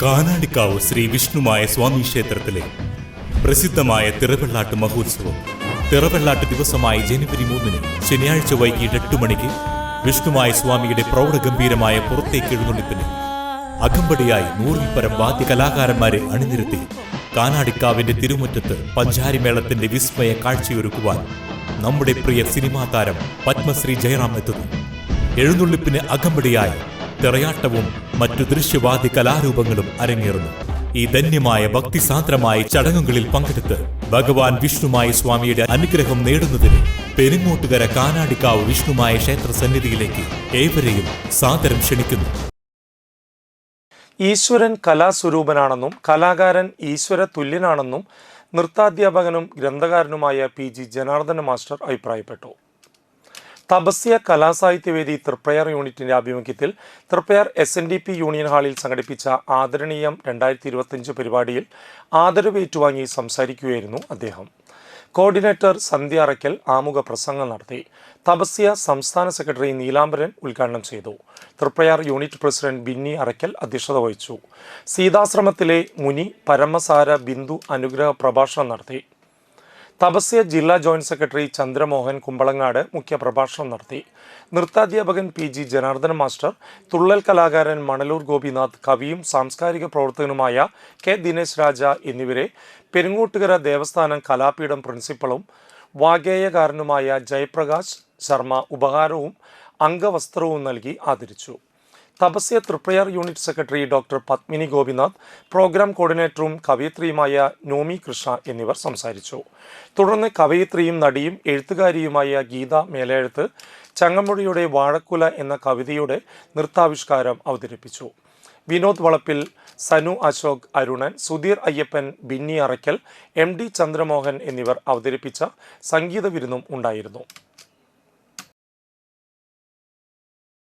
കാനാടിക്കാവ് ശ്രീ വിഷ്ണുമായ സ്വാമി ക്ഷേത്രത്തിലെ പ്രസിദ്ധമായ തിറവെള്ളാട്ട് മഹോത്സവം തിറവെള്ളാട്ട് ദിവസമായ ജനുവരി 3 ശനിയാഴ്ച വൈകിട്ട് 8 മണിക്ക് വിഷ്ണുമായ സ്വാമിയുടെ പ്രൗഢഗംഭീരമായ പുറത്തേക്ക് എഴുന്നള്ളിപ്പിന് അകമ്പടിയായി 100-ൽ പരം വാദ്യ കലാകാരന്മാരെ അണിനിരത്തി കാനാടിക്കാവിന്റെ തിരുമുറ്റത്ത് പഞ്ചാരിമേളത്തിന്റെ വിസ്മയ കാഴ്ചയൊരുക്കുവാൻ നമ്മുടെ പ്രിയ സിനിമാ താരം പത്മശ്രീ ജയറാം എത്തുന്നു. എഴുന്നള്ളിപ്പിന് അകമ്പടിയായി തിറയാട്ടവും മറ്റു ദൃശ്യവാദ്യ കലാരൂപങ്ങളും അരങ്ങേറുന്നു. ഈ ധന്യമായ ഭക്തിസാന്ദ്രമായ ചടങ്ങുകളിൽ പങ്കെടുത്ത് ഭഗവാൻ വിഷ്ണുമായ സ്വാമിയുടെ അനുഗ്രഹം നേടുന്നതിന് പെരിങ്ങോട്ടുകര കാനാടിക്കാവ് വിഷ്ണുമായ ക്ഷേത്ര സന്നിധിയിലേക്ക് ഏവരെയും സാദരം ക്ഷണിക്കുന്നു. ഈശ്വരൻ കലാസ്വരൂപനാണെന്നും കലാകാരൻ ഈശ്വര തുല്യനാണെന്നും നൃത്താധ്യാപകനും ഗ്രന്ഥകാരനുമായ PG ജനാർദ്ദന മാസ്റ്റർ അഭിപ്രായപ്പെട്ടു. തപസ്യ കലാസാഹിത്യവേദി തൃപ്രയാർ യൂണിറ്റിന്റെ ആഭിമുഖ്യത്തിൽ തൃപ്രയാർ SNDP യൂണിയൻ ഹാളിൽ സംഘടിപ്പിച്ച ആദരണീയം 2025 പരിപാടിയിൽ ആദരവ് ഏറ്റുവാങ്ങി സംസാരിക്കുകയായിരുന്നു അദ്ദേഹം. കോർഡിനേറ്റർ സന്ധ്യ അറയ്ക്കൽ ആമുഖ പ്രസംഗം നടത്തി. തപസ്യ സംസ്ഥാന സെക്രട്ടറി നീലാംബരൻ ഉദ്ഘാടനം ചെയ്തു. തൃപ്രയാർ യൂണിറ്റ് പ്രസിഡന്റ് ബിന്നി അറയ്ക്കൽ അധ്യക്ഷത വഹിച്ചു. സീതാശ്രമത്തിലെ മുനി പരമസാര ബിന്ദു അനുഗ്രഹ പ്രഭാഷണം നടത്തി. തപസ്യ ജില്ലാ ജോയിന്റ് സെക്രട്ടറി ചന്ദ്രമോഹൻ കുമ്പളങ്ങാട് മുഖ്യപ്രഭാഷണം നടത്തി. നൃത്താധ്യാപകൻ PG ജനാർദ്ദന മാസ്റ്റർ, തുള്ളൽ കലാകാരൻ മണലൂർ ഗോപിനാഥ്, കവിയും സാംസ്കാരിക പ്രവർത്തകനുമായ K ദിനേശ് രാജ എന്നിവരെ പെരിങ്ങോട്ടുകര ദേവസ്ഥാനം കലാപീഠം പ്രിൻസിപ്പളും വാഗ്ഗേയകാരനുമായ ജയപ്രകാശ് ശർമ്മ ഉപഹാരവും അംഗവസ്ത്രവും നൽകി ആദരിച്ചു. Tapasya Triprayar unit secretary doctor Padmini Gopinath, programme കോർഡിനേറ്ററും കവയിത്രിയുമായ നോമി കൃഷ്ണ എന്നിവർ സംസാരിച്ചു. തുടർന്ന് കവയിത്രിയും നടിയും എഴുത്തുകാരിയുമായ ഗീത മേലെഴുത്ത് ചങ്ങമ്പുഴയുടെ വാഴക്കുല എന്ന കവിതയുടെ നൃത്താവിഷ്കാരം അവതരിപ്പിച്ചു. വിനോദ് വളപ്പിൽ, സനു അശോക്, അരുണൻ, സുധീർ അയ്യപ്പൻ, ബിന്നി അറയ്ക്കൽ, MD ചന്ദ്രമോഹൻ എന്നിവർ അവതരിപ്പിച്ച സംഗീത വിരുന്നും ഉണ്ടായിരുന്നു.